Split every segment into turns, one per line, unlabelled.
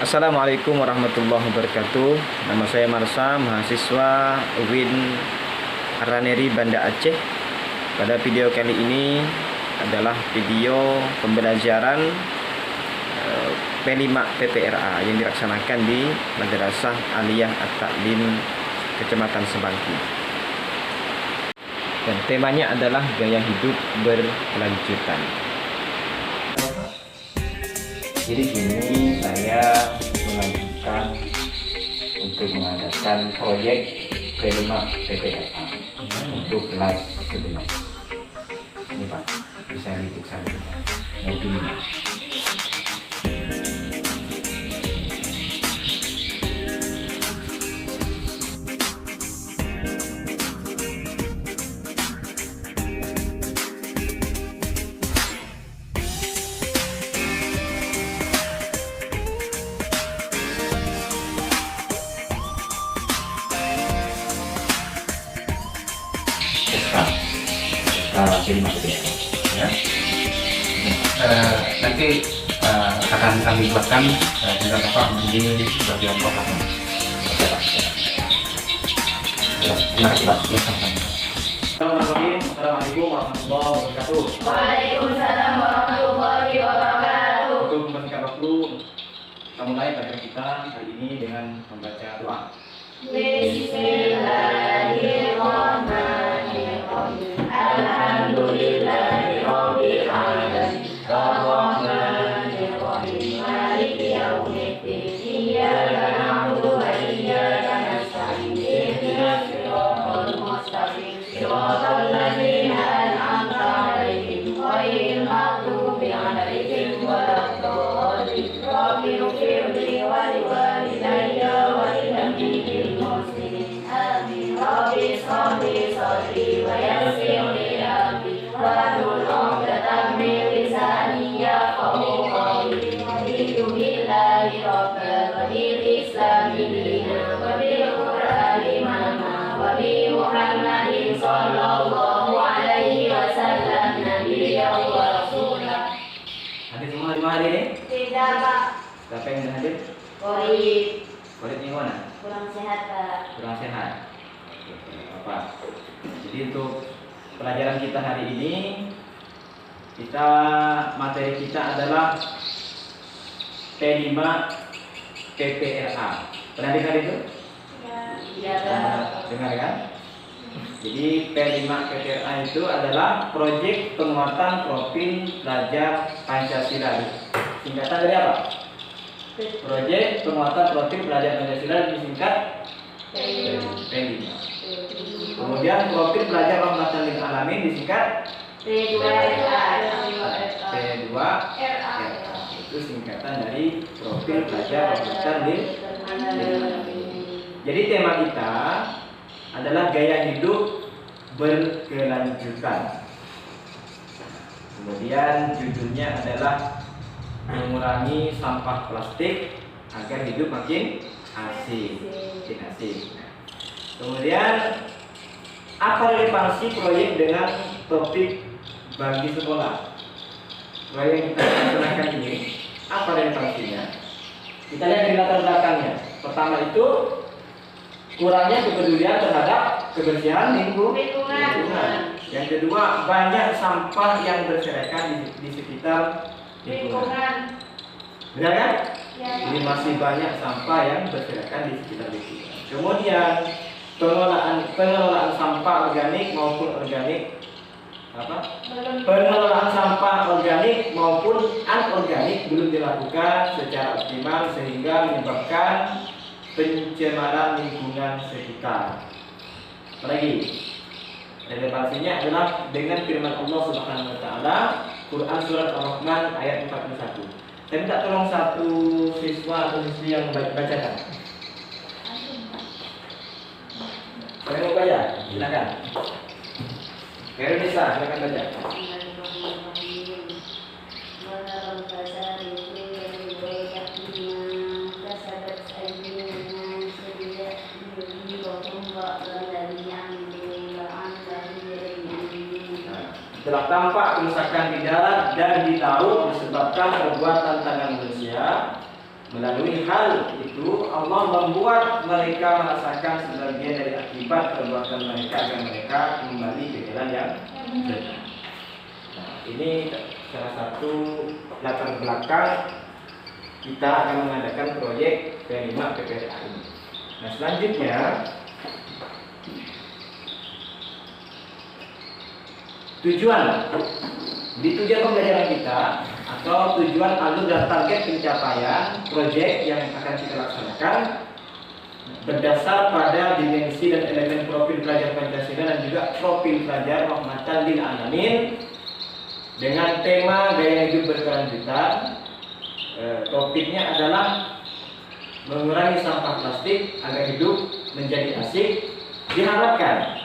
Assalamualaikum warahmatullahi wabarakatuh. Nama saya Marsa, mahasiswa UIN Araneri Banda Aceh. Pada video kali ini adalah video pembelajaran P5 PPRA yang dilaksanakan di Madrasah Aliyah At-Ta'lim Kecamatan Sebangki. Dan temanya adalah gaya hidup berkelanjutan. Jadi sini saya melanjutkan untuk mengadakan proyek P5 PPRA untuk kelas kedua. Ini Pak, bisa lihat saya mobil. P5 PPRA ya.
Nanti akan kami buatkan juga Bapak menjadi bagian program. Terima kasih Pak.
Assalamualaikum warahmatullahi wabarakatuh.
Waalaikumsalam warahmatullahi wabarakatuh.
Untuk mempersingkat waktu, kita mulai belajar kita hari ini dengan membaca doa.
Bismillahirrahmanirrahim. Alhamdulillahirabbil alamin. Arrahmanirrahim. Maliki yaumiddin. Iyyaka na'budu wa iyyaka nasta'in. Ihdinas siratal mustaqim. Siratal ladzina an'amta 'alaihim ghairil maghdubi 'alaihim waladdallin. Rabbi ighfirli wa liwalidayya wa liljami'il muslimin. Amin. Rabbi sholli sholli wa yassir li amri wahlul 'uqdatam min lisani yafqahu qawli. Raditu billahi rabban wa bil islami dinan wa bil qur'ani imama wa bi Muhammadin sallallahu alaihi wasallam nabiyyan wa rasulah.
Hadir semua di mana ini?
Tidak Pak,
Siapa yang sudah hadir?
Korib
Kualitnya mana?
kurang sehat Pak.
Kurang sehat. Oke, apa? Jadi untuk pelajaran kita hari ini, materi kita adalah P5 PPRA. Pernah dengar itu?
Iya Pak.
Dengar kan? Jadi P5 PPRA itu adalah proyek penguatan profil pelajar Pancasila. Singkatan dari apa? Proyek penguatan profil pelajar Pancasila disingkat P5. Kemudian profil pelajar rahmatan lil alamin disingkat P2 RA. Itu singkatan dari profil pelajar rahmatan lil alamin. Jadi tema kita adalah gaya hidup berkelanjutan. Kemudian judulnya adalah mengurangi sampah plastik agar hidup makin asik. Kemudian apa relevansi proyek dengan topik bagi sekolah? Proyek yang kita laksanakan ini apa relevansinya? Kita lihat di latar belakangnya. Pertama itu kurangnya kepedulian terhadap kebersihan lingkungan. Yang kedua, banyak sampah yang berserakan di sekitar lingkungan. Benar kan?
Ya.
Jadi masih banyak sampah yang berserakan di sekitar lingkungan. Kemudian pengelolaan sampah organik maupun pengelolaan sampah organik maupun anorganik belum dilakukan secara optimal sehingga menyebabkan pencemaran lingkungan sekitar. Apalagi relevansinya adalah dengan firman Allah Subhanahu wa taala, Quran surat Ar-Rahman ayat 41. Saya minta tolong satu siswa atau siswi yang bacakan. Saya mau baca, silakan. Veronica, silakan baca. Telah tampak kerusakan di darat dan di laut disebabkan perbuatan tangan manusia, Melalui hal itu Allah membuat mereka merasakan sebagian dari akibat perbuatan mereka agar mereka kembali ke jalan yang benar. Nah, ini salah satu latar belakang kita akan mengadakan proyek P5 PPRA ini. Nah, selanjutnya tujuan pembelajaran kita atau tujuan alur dan target pencapaian proyek yang akan kita laksanakan berdasar pada dimensi dan elemen profil pelajar Pancasila dan juga profil pelajar rahmatan lil alamin dengan tema gaya hidup berkelanjutan. Topiknya adalah mengurangi sampah plastik agar hidup menjadi asik. Diharapkan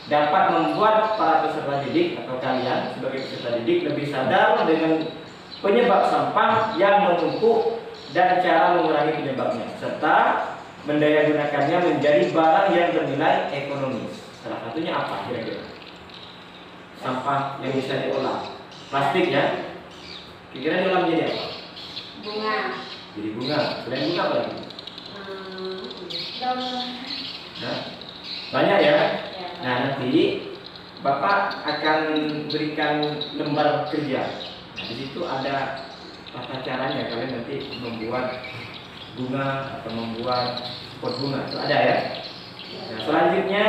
dapat membuat para peserta didik atau kalian sebagai peserta didik lebih sadar dengan penyebab sampah yang menumpuk dan cara mengurangi penyebabnya, serta mendayagunakannya menjadi barang yang bernilai ekonomis. Salah satunya apa kira-kira? Sampah yang bisa diolah, plastik ya. Kira-kira diolah menjadi apa?
Bunga.
Jadi bunga. Selain bunga apa lagi?
Daun.
Nah, banyak ya.
Ya.
Nah, nanti Bapak akan berikan lembar kerja. Nah, di situ ada tata caranya kalian nanti membuat bunga atau membuat pot bunga itu ada ya. Nah, selanjutnya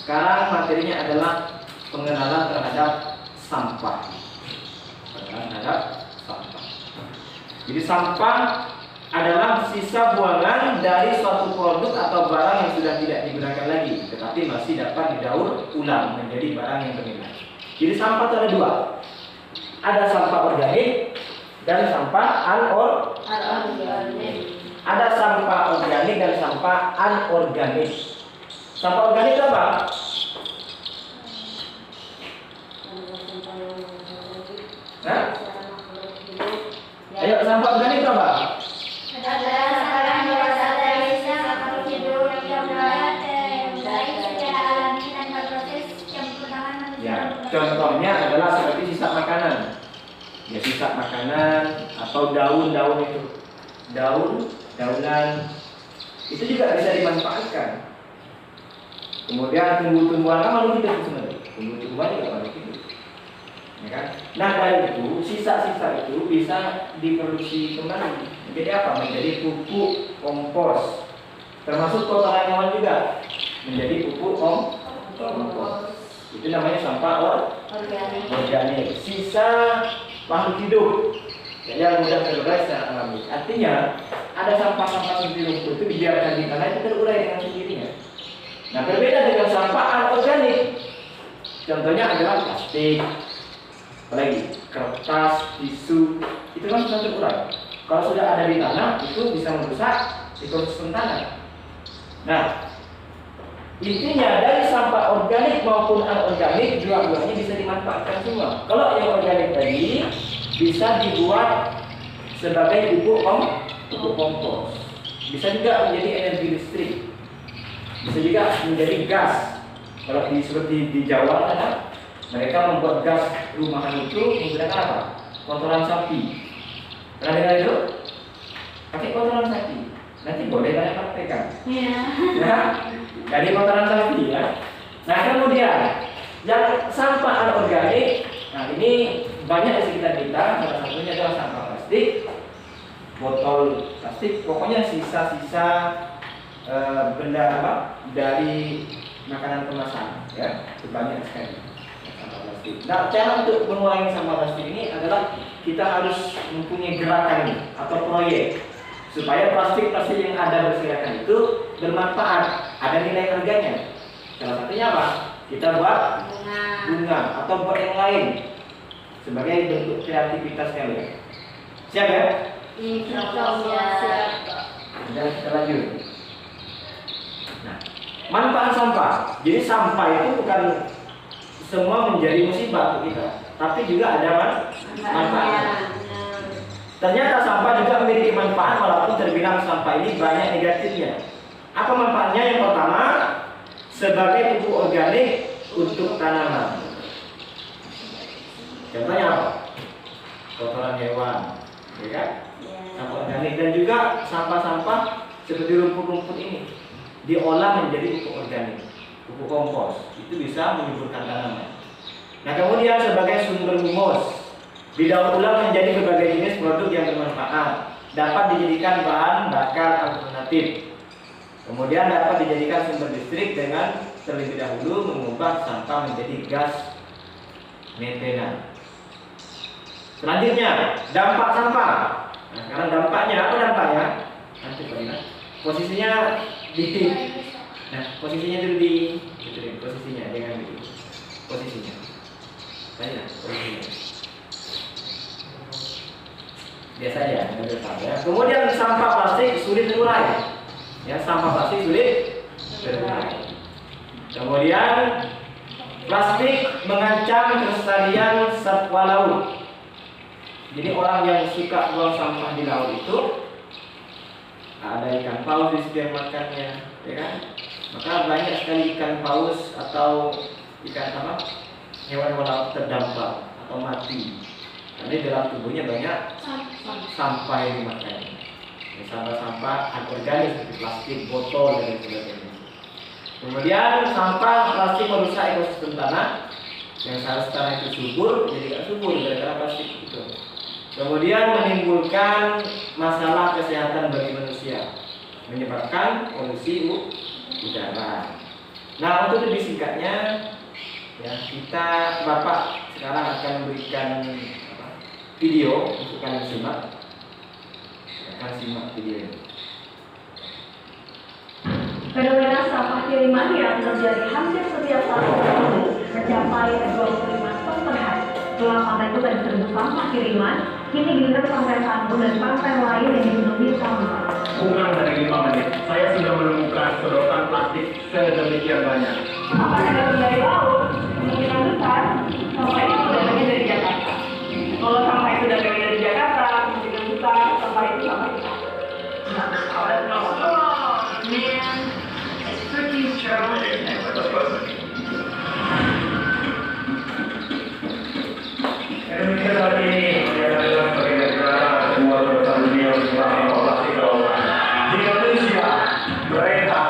sekarang materinya adalah pengenalan terhadap sampah. Pengenalan terhadap sampah. Jadi sampah adalah sisa buangan dari suatu produk atau barang yang sudah tidak digunakan lagi, tetapi masih dapat didaur ulang menjadi barang yang bernilai. Jadi sampah itu ada dua. Ada sampah organik dan sampah anorganik. Ada sampah organik dan sampah anorganik. Sampah organik itu apa? Hah? Ayo, sampah organik itu apa?
Ada sampah yang berasal dari sampah hidup yang berat yang baik secara alami tanpa proses campur tangan manusia.
Ya, contohnya adalah seperti sisa makanan. Ya, sisa makanan atau daun-daun itu. Daunan itu juga bisa dimanfaatkan. Kemudian tumbuh-tumbuhan kan makhluk hidup sebenarnya. Tumbuh-tumbuhan juga makhluk hidup. Ya kan? Nah, dari itu sisa-sisa itu bisa diproduksi kembali. Menjadi apa? Menjadi pupuk kompos. Termasuk kotoran hewan juga menjadi pupuk kompos. Itu namanya sampah organik. Sisa makhluk hidup yang mudah terurai secara alami. Artinya ada sampah-sampah seperti rumput itu dibiarkan di tanah itu terurai dengan sendirinya. Nah, berbeda dengan sampah anorganik. Contohnya adalah plastik, apalagi kertas, tisu, itu kan sudah terurai. Kalau sudah ada di tanah itu bisa merusak ekosistem tanah. Nah, intinya dari sampah organik maupun anorganik dua-duanya bisa dimanfaatkan semua. Kalau yang organik tadi bisa dibuat sebagai pupuk kompos. Bisa juga menjadi energi listrik. Bisa juga menjadi gas. Kalau seperti di Jawa ada, mereka membuat gas rumahan itu menggunakan apa? Kotoran sapi. Pernah dengar itu? Pakai kotoran sapi. Nanti boleh banyak praktekan.
Iya.
Nah, dari kotoran sapi ya. Nah, kemudian yang sampah anorganik, nah ini banyak di sekitar kita. Salah satunya adalah sampah plastik, botol plastik, pokoknya sisa-sisa benda apa dari makanan kemasan ya, itu banyak sekali sampah plastik. Nah, cara untuk mengurangi sampah plastik ini adalah kita harus mempunyai gerakan atau proyek supaya plastik-plastik yang ada berserakan itu bermanfaat, ada nilai harganya. Salah satunya apa? Kita buat bunga atau buat yang lain sebagai bentuk kreativitas kalian. Siap ya? Dan kita lanjut. Nah, manfaat sampah. Jadi sampah itu bukan semua menjadi musibah untuk kita, tapi juga ada manfaat. Ternyata sampah juga memiliki manfaat walaupun terbilang sampah ini banyak negatifnya. Apa manfaatnya? Yang pertama, sebagai pupuk organik untuk tanaman. Contohnya apa? Kotoran hewan, ya kan? Sampah organik. Dan juga sampah-sampah seperti rumput-rumput ini diolah menjadi pupuk organik, pupuk kompos. Itu bisa menyuburkan tanaman. Nah, kemudian sebagai sumber humus, didaur ulang menjadi berbagai jenis produk yang bermanfaat, dapat dijadikan bahan bakar alternatif. Kemudian dapat dijadikan sumber listrik dengan terlebih dahulu mengubah sampah menjadi gas metana. Selanjutnya, dampak sampah. Nah, sekarang dampaknya apa dampaknya? Nanti Pak Ina. Posisinya di posisinya dulu di posisinya dengan posisinya. Tanya posisinya. Biasa ya, ya. Kemudian sampah plastik sulit terurai. Ya, sampah plastik sulit terurai. Kemudian plastik mengancam kelestarian satwa laut. Jadi orang yang suka buang sampah di laut itu ada ikan paus di setiap makannya, ya kan? Maka banyak sekali ikan paus atau ikan apa? Hewan laut terdampak atau mati. Karena di dalam tubuhnya banyak sampah yang dimakannya. Sampah-sampah anorganik seperti plastik, botol dan sebagainya. Kemudian sampah plastik merusak ekosistem tanah yang seharusnya tanah itu subur jadi tidak subur gara-gara plastik itu. Kemudian menimbulkan masalah kesehatan bagi manusia, menyebabkan polusi udara. Nah, untuk lebih singkatnya, ya kita Bapak sekarang akan memberikan video untuk kalian simak. Akan simak video ini.
Fenomena sampah kiriman yang terjadi hampir setiap tahun mencapai 25 ton per hari. Setelah pantai itu tadi terbentuk sampah kiriman, kini giliran pantai Sanur dan pantai lain yang dipenuhi sampah.
Kurang dari 5 menit, saya sudah menemukan sedotan plastik sedemikian banyak.
Apakah datang dari laut? Kemungkinan besar sampah itu datangnya dari Jakarta. Kalau sampah itu datangnya dari Jakarta, kemungkinan besar sampah itu sampah kita.
Demikian saat ini, adalah sebagai negara kedua terbesar dunia untuk sampah plastik ke lautan. Di Indonesia, mereka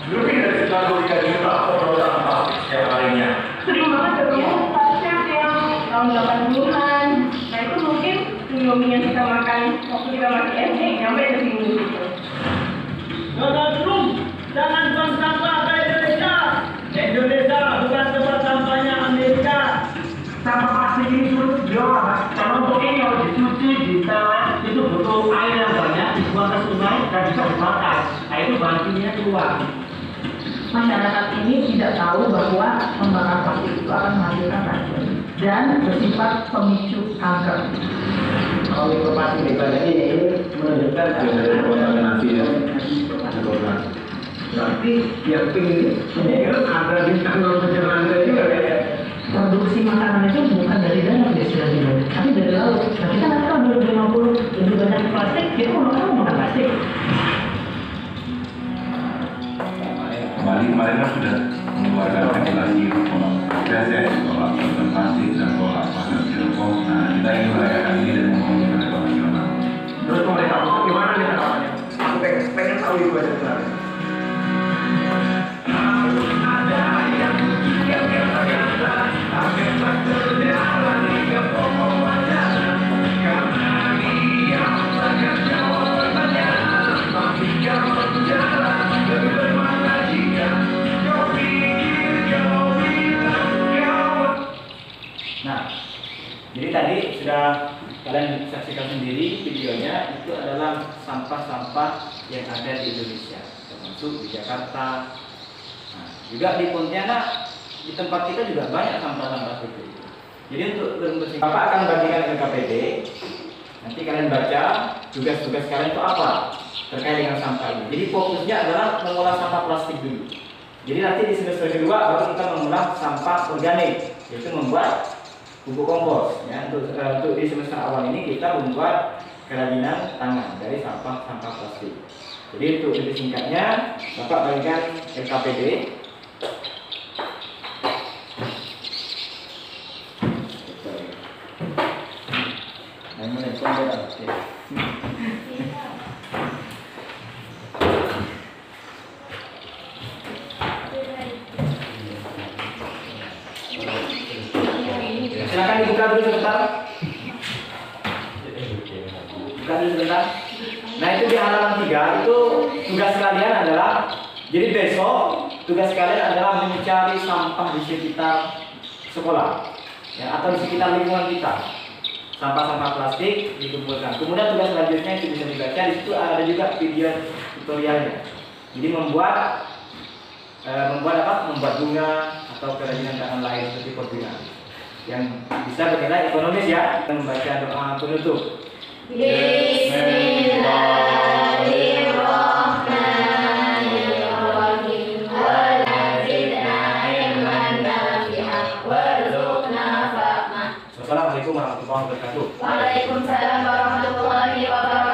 lebih dari 93 juta ton plastik setiap harinya.
Sering banget ketemu pasien yang tahun 80-an. Nah itu mungkin Indomie yang kita makan waktu kita masih SD nyampe ke sini gitu.
Jangan buang sampah ke Indonesia. Indonesia bukan tempat sampahnya Amerika.
Sampah plastik ini sulit diolah, karena untuk ini harus dicuci, ditelan, itu butuh air yang banyak, dibuang ke sungai dan bisa dibakar. Nah itu bahannya keluar.
Masyarakat ini tidak tahu bahwa pembakaran plastik itu akan menghasilkan racun dan bersifat pemicu kanker.
Kalau informasi daripada ini menunjukkan
kontaminasi ya.
Berarti yang ini ada di kantor pencernaan juga ya.
Produksi makanan itu bukan dari dalam destinasi, tapi dari laut. Nah kita nanti tahun 2050 lebih banyak plastik, kita mau makan plastik.
Kemarin kan sudah mengeluarkan regulasi PSS tolak konservasi dan tolak pasar Tiongkok. Nah kita ingin merayakan ini dan membangun ekonomi nasional.
Terus pemerintah pusat gimana nih harapannya? Aku pengen tahu itu aja sebenarnya.
Nah, jadi tadi sudah kalian saksikan sendiri videonya, itu adalah sampah-sampah yang ada di Indonesia, termasuk di Jakarta. Nah, juga di Pontianak, di tempat kita juga banyak sampah-sampah seperti itu. Jadi untuk berbersih, Bapak akan bagikan LKPD. Nanti kalian baca tugas-tugas kalian itu apa terkait dengan sampah ini. Jadi fokusnya adalah mengolah sampah plastik dulu. Jadi nanti di semester kedua baru kita mengolah sampah organik, yaitu membuat pupuk kompos. Ya, untuk di semester awal ini kita membuat kerajinan tangan dari sampah-sampah plastik. Jadi untuk lebih singkatnya, Bapak bagikan LKPD. Nah, ini dulu sebentar. Buka dulu sebentar. Nah itu di halaman 3 itu tugas kalian adalah, jadi besok tugas kalian adalah mencari sampah di sekitar sekolah ya, atau di sekitar lingkungan kita. Sampah-sampah plastik dikumpulkan. Kemudian tugas selanjutnya itu bisa dibaca, di situ ada juga video tutorialnya. Jadi membuat bunga atau kerajinan tangan lain seperti pot bunga yang bisa bernilai ekonomis ya. Kita membaca doa penutup.
Bismillahirrahmanirrahim. Wazidna ilman nafi'ah warzuqna fahma.
Wassalamualaikum warahmatullahi wabarakatuh.
Waalaikumsalam warahmatullahi wabarakatuh.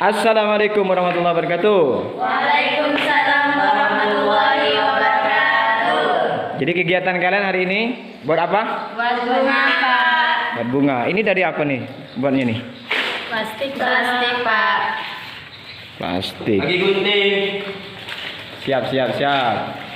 Assalamualaikum warahmatullahi wabarakatuh.
Waalaikumsalam warahmatullahi wabarakatuh.
Jadi kegiatan kalian hari ini buat apa?
Buat bunga, Pak.
Buat bunga. Ini dari apa nih buatnya nih?
Plastik, Pak.
Plastik.
Lagi gunting.
Siap.
Iya, Pak.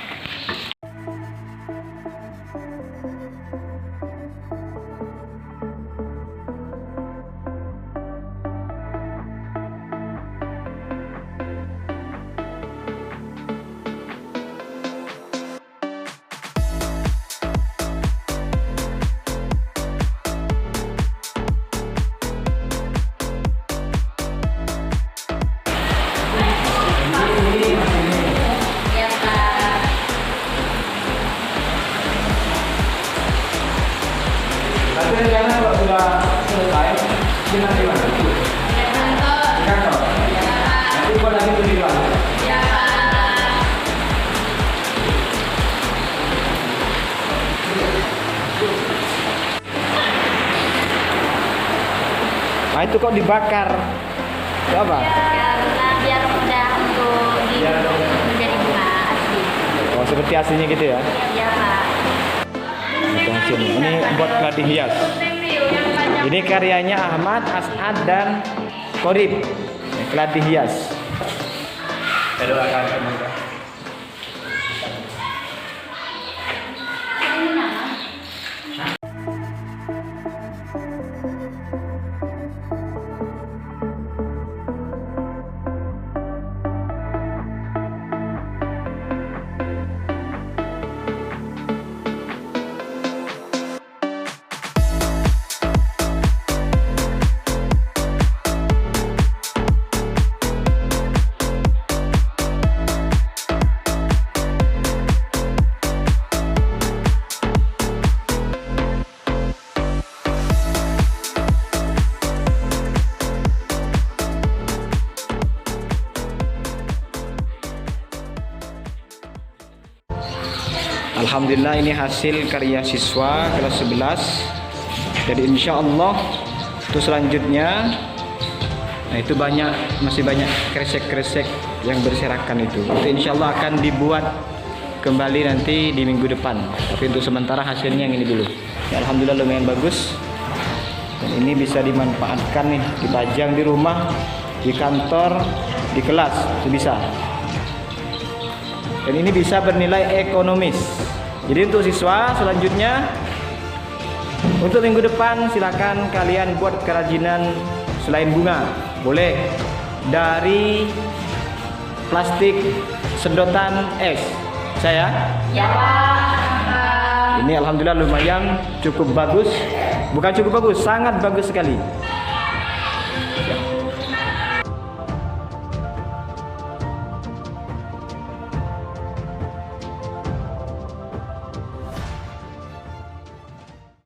Nanti rencana kalau sudah selesai, kita nanti mana?
Ya, kantor.
Di kantor. Nanti buat lagi tuh di kelas.
Ya, Pak.
Nah itu kok dibakar? Itu apa?
Karena biar mudah untuk menjadi bunga asli.
Oh seperti aslinya gitu ya?
Ya, Pak.
Itu hasilnya. Ini buat keladi hias. Ini karyanya Ahmad, As'ad, dan Qorib. Keladi hias. Saya doakan semoga. Alhamdulillah ini hasil karya siswa kelas 11. Jadi insya Allah untuk selanjutnya, nah itu masih banyak kresek-kresek yang berserakan itu. Itu insya Allah akan dibuat kembali nanti di minggu depan. Tapi untuk sementara hasilnya yang ini dulu. Ya, alhamdulillah lumayan bagus. Dan ini bisa dimanfaatkan nih, dipajang di rumah, di kantor, di kelas, itu bisa. Dan ini bisa bernilai ekonomis. Jadi untuk siswa selanjutnya, untuk minggu depan silakan kalian buat kerajinan selain bunga. Boleh dari plastik sedotan es. Saya
Ya Pak.
ini alhamdulillah lumayan cukup bagus. Bukan cukup bagus, sangat bagus sekali.